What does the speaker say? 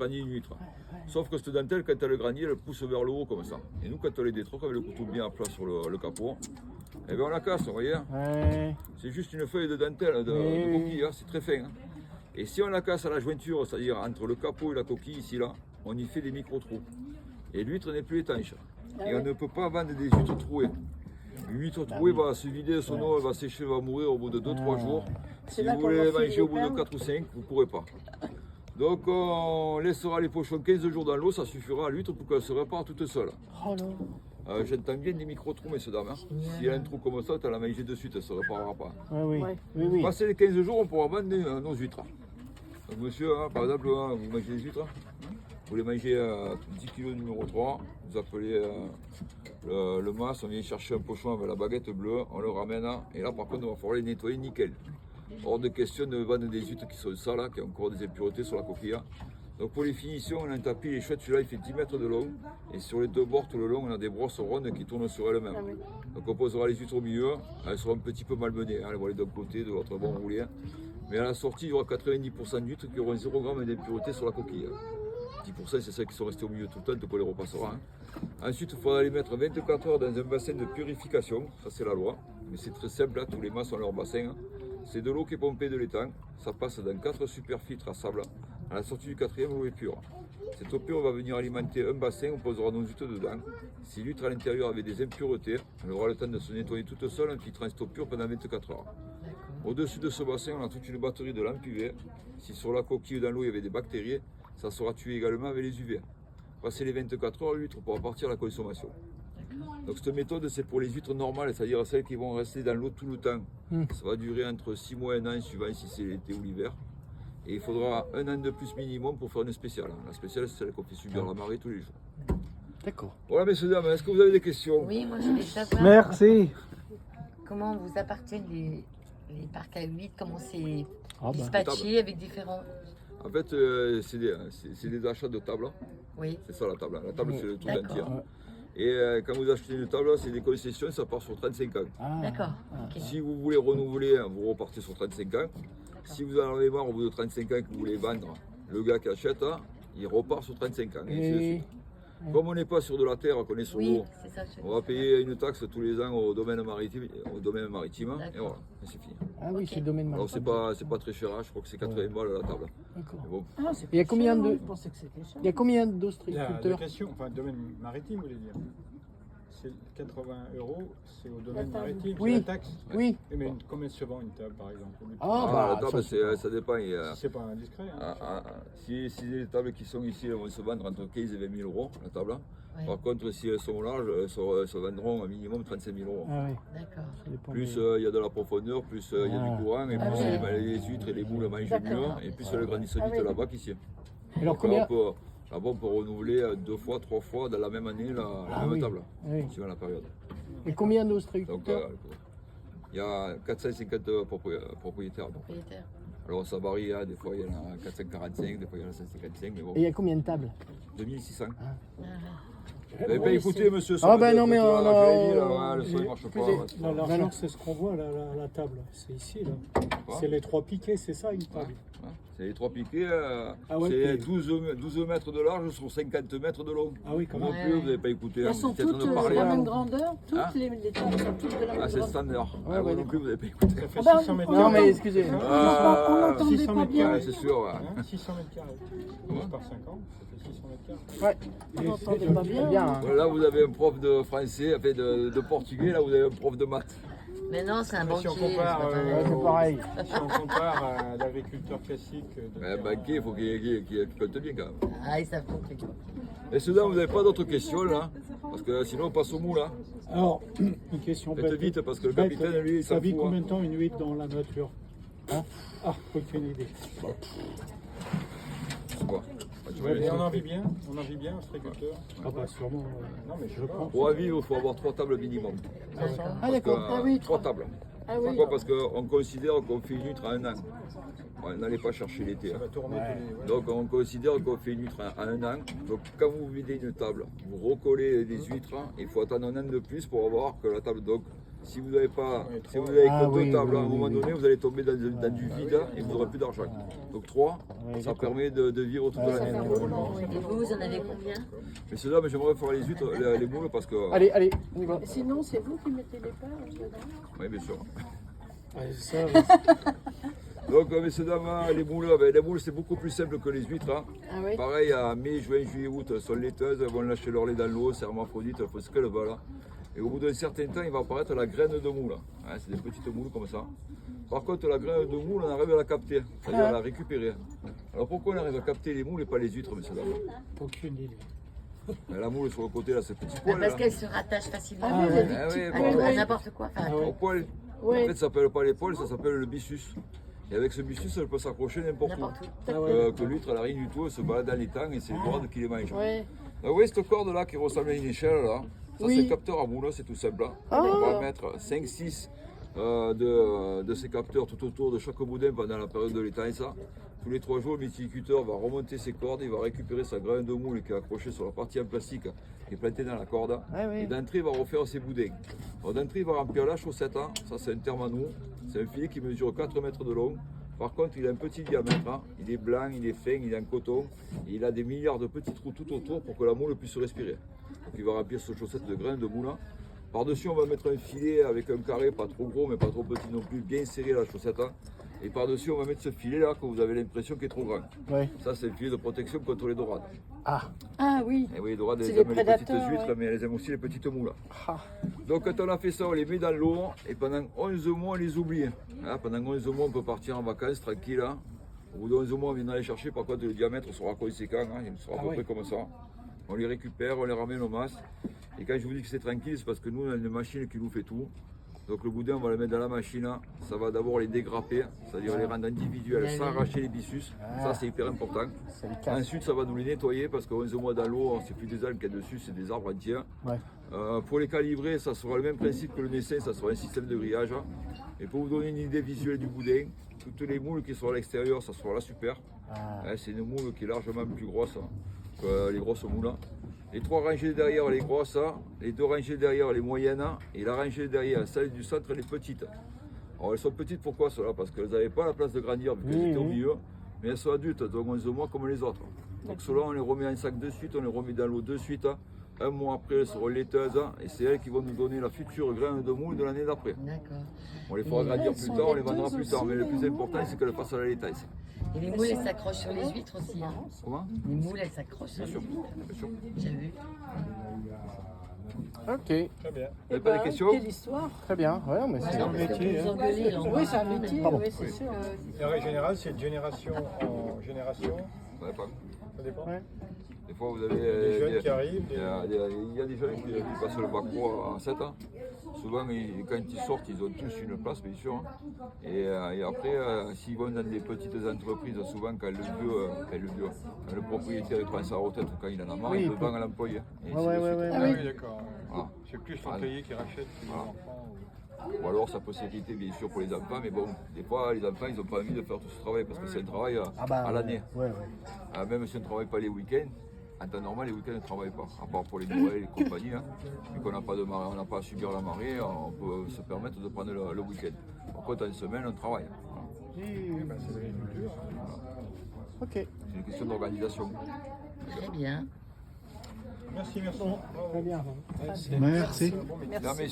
panier une huître. Sauf que cette dentelle, quand elle grandit, elle pousse vers le haut comme ça. Et nous, quand on les détroque avec le couteau bien à plat sur le capot, et bien on la casse, vous voyez. Ouais. C'est juste une feuille de dentelle, de coquille, hein, c'est très fin. Hein. Et si on la casse à la jointure, c'est-à-dire entre le capot et la coquille, ici, là, on y fait des micro-trous. Et l'huître n'est plus étanche. Et on ne peut pas vendre des huîtres trouées. Une huître trouée va se vider de son eau, elle va sécher, elle va mourir au bout de 2-3 jours. Si vous voulez manger au bout de 4 ou 5, vous ne pourrez pas. Donc on laissera les pochons 15 jours dans l'eau, ça suffira à l'huître pour qu'elle se répare toute seule. Oh non. J'entends bien des micro-trous, messieurs dames. Hein. Si elle a un trou comme ça, tu la manger de suite, elle ne se réparera pas. Oui, oui, oui. Passé les 15 jours, on pourra vendre nos huîtres. Donc, monsieur, hein, par exemple, hein, vous mangez des huîtres, vous les mangez 10 kg numéro 3, vous appelez le mas, on vient chercher un pochon avec la baguette bleue, on le ramène, et là par contre on va falloir les nettoyer nickel. Hors de question de vendre des huîtres qui sont sales, qui ont encore des impuretés sur la coquille. Donc pour les finitions, on a un tapis, il est chouette, celui-là il fait 10 mètres de long, et sur les deux bords tout le long, on a des brosses rondes qui tournent sur elles-mêmes. Donc on posera les huîtres au milieu, elles seront un petit peu malmenées, hein, elles vont aller d'un côté, de l'autre vont rouler. Mais à la sortie, il y aura 90% d'huîtres qui auront 0 g d'impureté sur la coquille. 10% c'est celles qui sont restées au milieu tout le temps, donc on les repassera. Hein. Ensuite, il faudra les mettre 24 heures dans un bassin de purification, ça c'est la loi. Mais c'est très simple, là, tous les mâts ont leur bassin. Hein. C'est de l'eau qui est pompée de l'étang, ça passe dans 4 super filtres à sable. À la sortie du 4e, l'eau est pure. Cette eau pure va venir alimenter un bassin, on posera nos huîtres dedans. Si l'huître à l'intérieur avait des impuretés, elle aura le temps de se nettoyer toute seule en filtrant cette eau pure pendant 24 heures. Au-dessus de ce bassin, on a toute une batterie de lampes UV. Si sur la coquille ou dans l'eau il y avait des bactéries, ça sera tué également avec les UV. Passer les 24 heures, l'huître pourra partir à la consommation. Donc cette méthode, c'est pour les huîtres normales, c'est-à-dire celles qui vont rester dans l'eau tout le temps. Ça va durer entre 6 mois et 1 an, suivant si c'est l'été ou l'hiver. Et il faudra 1 an de plus minimum pour faire une spéciale. La spéciale, c'est celle qu'on fait subir la marée tous les jours. D'accord. Voilà, messieurs, dames, est-ce que vous avez des questions? Oui, moi je voulais savoir Merci. comment vous appartiennent les parcs à huîtres, comment c'est Ah bah. dispatché avec différents... En fait, c'est des achats de table. Oui, C'est ça la table. La table, c'est le tout D'accord. entier. Et quand vous achetez une table, c'est des concessions, ça part sur 35 ans. Ah. d'accord. Ok. Si vous voulez renouveler, vous repartez sur 35 ans. Si vous en avez marre au bout de 35 ans que vous voulez vendre, le gars qui achète, il repart sur 35 ans. Et ainsi de suite. Comme on n'est pas sur de la terre, qu'on est sur Oui, l'eau, c'est ça. on va payer une taxe tous les ans au domaine maritime, et voilà, et c'est fini. Ah oui, c'est le domaine Alors maritime. c'est pas très cher, hein, je crois que c'est 80 balles la table. D'accord. Mais bon. Ah, c'est Il y a pas combien cher, de- Je pensais que c'était cher. Il y a combien La d'ostréiculteurs? question, enfin, domaine maritime, vous voulez dire? C'est 80 €, c'est au domaine table. maritime, Oui. c'est la taxe. Oui. Mais combien se vend une table, par exemple? Ah, La table, ça dépend. Si c'est pas indiscret. Hein. Si les tables qui sont ici elles vont se vendre entre 15 et 20 000 euros, la table. Ouais. Par contre, si elles sont larges, elles se vendront un minimum 35 000 euros. Ah oui. D'accord. Ça dépend Plus des- il y a de la profondeur, plus il y a du courant, et plus les huîtres et les moules mangent D'accord. mieux, et plus elles grandissent vite là-bas qu'ici. Alors Donc, combien? là-bas, on peut renouveler 2 fois, 3 fois dans la même année la même oui. table, Oui. suivant la période. Et combien Donc, d'ostréiculteurs? il y a 450 propriétaires. donc. Propriétaire. Alors ça varie, hein, des fois il y en a 445, des fois il y en a 555, mais bon, Et il y a combien de tables? 2600. Ah, Vous n'avez pas écouté, monsieur? Ah ben non, mais on a- le son ne marche pas. La largeur, c'est ce qu'on voit, la table. C'est ici, là. C'est les 3 piquets, c'est ça, une table. C'est les 3 piquets, Ah ouais, c'est puis- 12 mètres de large sur 50 mètres de long. Ah oui, quand Non même. plus, vous n'avez pas écouté. Elles sont vous êtes en toutes train de de parler. la Hein. même grandeur. Toutes Hein les tables sont toutes de la même Ah, c'est le grandeur. standard. Ouais, Ah, ouais, non plus, vous n'avez pas écouté. Ça fait Ah bah, 600 mètres on Non carrés. mais excusez. On n'entendait 600 pas mètres bien. Ouais, c'est sûr. Ouais. Hein, 600 mètres carrés. 12 par 50, ça fait 600 mètres carrés. Ouais. On n'entendait pas C'est bien. bien. Hein. Là, vous avez un prof de français, enfin de portugais, là, vous avez un prof de maths. Mais non, c'est un Mais si banquier. on compare, c'est pas Ouais, pareil. c'est pareil. Si on compare à l'agriculteur classique de Un banquier, il faut qu'il compte bien quand même. Ah, ils savent compter. Et ceux-là, vous n'avez pas d'autres questions, là? Parce que sinon, on passe au mou, là. Alors, une question Faites bête. vite, parce que le Bête, capitaine, lui, il ça s'en vit fout. combien Hein. de temps une huître dans la nature? Hein? Ah, aucune idée. Je sais pas. Ah, tu vois, Et on en vit bien, ostréiculteur. Ah bah sûrement. Non, mais je pense. Pour un vivre, il faut avoir 3 tables minimum. D'accord. Ah Parce d'accord. que, Ah oui, 3 tables. Ah oui. Pourquoi? Parce qu'on considère qu'on fait une huître à 1 an. On n'allait pas chercher l'été. ça Hein. va tourner tous les... Donc on considère qu'on fait une huître à 1 an. Donc quand vous videz une table, vous recollez des huîtres, il faut attendre 1 an de plus pour avoir que la table, donc si vous n'avez pas, Ouais, si vous trois. avez Ah, compte oui, table, à un oui, moment oui, donné, vous allez tomber dans du vide et vous n'aurez plus d'argent. Donc 3, Ouais, ça d'accord. permet de vivre toute Ouais, l'année. Ça fait un roulement, oui. Et vous en avez combien? Mais ceux-là, j'aimerais faire les huîtres, les moules parce que. Allez, allez, on y va. Sinon, c'est vous qui mettez les pains dedans? Oui, bien sûr. Ouais, c'est ça, oui. Donc, messieurs, dames, les moules, c'est beaucoup plus simple que les huîtres. Hein. Ah oui? Pareil, à mai, juin, juillet, août, elles sont laiteuses, elles vont lâcher leur lait dans l'eau, c'est hermaphrodite, elles font ce qu'elles veulent. Et au bout d'un certain temps, il va apparaître la graine de moule. Hein, c'est des petites moules comme ça. Par contre, la graine de moule, on arrive à la capter, c'est-à-dire à la récupérer. Alors pourquoi on arrive à capter les moules et pas les huîtres, messieurs, dames? Aucune idée. Mais la moule sur le côté, là, c'est petit Ah, poil. parce là. qu'elle se rattache facilement Ah oui, il y a des Ah petits oui, poils. bon, à n'importe quoi. Enfin, Au poil. Ouais. En fait, ça s'appelle pas les poils, ça s'appelle le byssus. Et avec ce byssus, elle peut s'accrocher n'importe où. n'importe où. Ah ouais. Que l'huître, elle a rien du tout, elle se balade dans les tangs et c'est les dorades qui les mangent. Ouais. Donc, vous voyez cette corde là qui ressemble à une échelle là, ça Oui. c'est un capteur à moule, c'est tout simple. Là. Ah, On va d'accord. mettre 5-6 de ces capteurs tout autour de chaque boudin pendant la période de l'étang. Ça. Tous les 3 jours, le mytiliculteur va remonter ses cordes, il va récupérer sa graine de moule qui est accrochée sur la partie en plastique qui est plantée dans la corde. Ah oui. Et d'entrée, il va refaire ses boudins. Alors d'entrée, il va remplir la chaussette, hein. Ça c'est un terme à nous. C'est un filet qui mesure 4 mètres de long. Par contre, il a un petit diamètre, hein. Il est blanc, il est fin, il est en coton. Et il a des milliards de petits trous tout autour pour que la moule puisse respirer. Donc il va remplir cette chaussette de graines de moule. Hein. Par-dessus, on va mettre un filet avec un carré, pas trop gros, mais pas trop petit non plus, bien serré la chaussette. Hein. Et par-dessus, on va mettre ce filet là que vous avez l'impression qu'il est trop grand. Ouais. Ça, c'est le filet de protection contre les dorades. Ah. Ah oui. Et oui, les dorades, C'est elles les aiment les petites prédateurs, huîtres, ouais. mais elles aiment aussi les petites moules. Ah. Donc quand on a fait ça, on les met dans l'eau et pendant 11 mois, on les oublie. Hein, pendant 11 mois, on peut partir en vacances tranquille. Hein. Au bout de 11 mois, on viendra les chercher. Par contre, le diamètre sera conséquent. Hein, il sera à peu près comme ça. On les récupère, on les ramène au mas. Et quand je vous dis que c'est tranquille, c'est parce que nous, on a une machine qui nous fait tout. Donc le boudin, on va le mettre dans la machine. Ça va d'abord les dégrapper, c'est-à-dire les rendre individuels sans arracher les byssus. Ça, c'est hyper important. Ça les casse. Ensuite, ça va nous les nettoyer parce que 11 mois dans l'eau, c'est plus des algues qu'il y a dessus, c'est des arbres entiers. Ouais. Pour les calibrer, ça sera le même principe que le naissin, ça sera un système de grillage. Et pour vous donner une idée visuelle du boudin, toutes les moules qui sont à l'extérieur, ça sera la super. Ah. Hein, c'est une moule qui est largement plus grosse que les grosses moules. Les 3 rangées derrière les grosses, les 2 rangées derrière les moyennes et la rangée derrière, celle du centre, les petites. Alors elles sont petites pourquoi cela? Parce qu'elles n'avaient pas la place de grandir vu qu'elles étaient au milieu, mais elles sont adultes, donc 11 mois comme les autres. Donc cela on les remet en sac de suite, on les remet dans l'eau de suite. Un mois après elles seront laiteuses et c'est elles qui vont nous donner la future graine de moule de l'année d'après. D'accord. On les fera grandir elles plus sont tard, on les vendra laiteuses plus tard, mais le aussi, plus important c'est qu'elles passent à la laitaise. Et les moules, elles s'accrochent sur les huîtres aussi. Hein. Comment? Les moules, elles s'accrochent sur Bien les sûr, huîtres. bien sûr. J'ai vu. Ok. Très bien. Vous n'avez Eh pas ben, des questions? Quelle histoire. Très bien. Ouais, mais c'est Non, un parce que métier. vous Hein. engueulez, là, Oui, c'est un métier, Pardon. oui, c'est sûr. Et en règle générale, c'est de génération en génération. Vous n'avez pas. Ça dépend. Ouais. Des fois vous avez Des jeunes qui arrivent. il y a des jeunes qui passent le bac pro à 7 ans. Souvent, quand ils sortent, ils ont tous une place, bien sûr. Et après, s'ils vont dans des petites entreprises, souvent quand le propriétaire il prend sa retraite ou quand il en a marre, Oui, il il le peut- vend à l'employé. Et Ouais, ainsi de ouais, suite. ouais, Ah ouais. oui, d'accord. Voilà. C'est plus son cahier qui rachète que les enfants. Ou alors ça peut s'éviter bien sûr pour les enfants, mais bon, des fois les enfants ils n'ont pas envie de faire tout ce travail parce que c'est un travail Ah bah, à l'année. Ouais, ouais. Même si on ne travaille pas les week-ends, en temps normal les week-ends on ne travaille pas, à part pour les Noël et les compagnies. Hein. Vu qu'on n'a pas de marée, on n'a pas à subir la marée, on peut se permettre de prendre le week-end. Par contre en semaine on travaille. Voilà. Oui, bah, c'est l'agriculture. Ok. C'est une question d'organisation. Très bien. Merci, merci. Très bien. Merci. Merci. Bon métier. Non, mais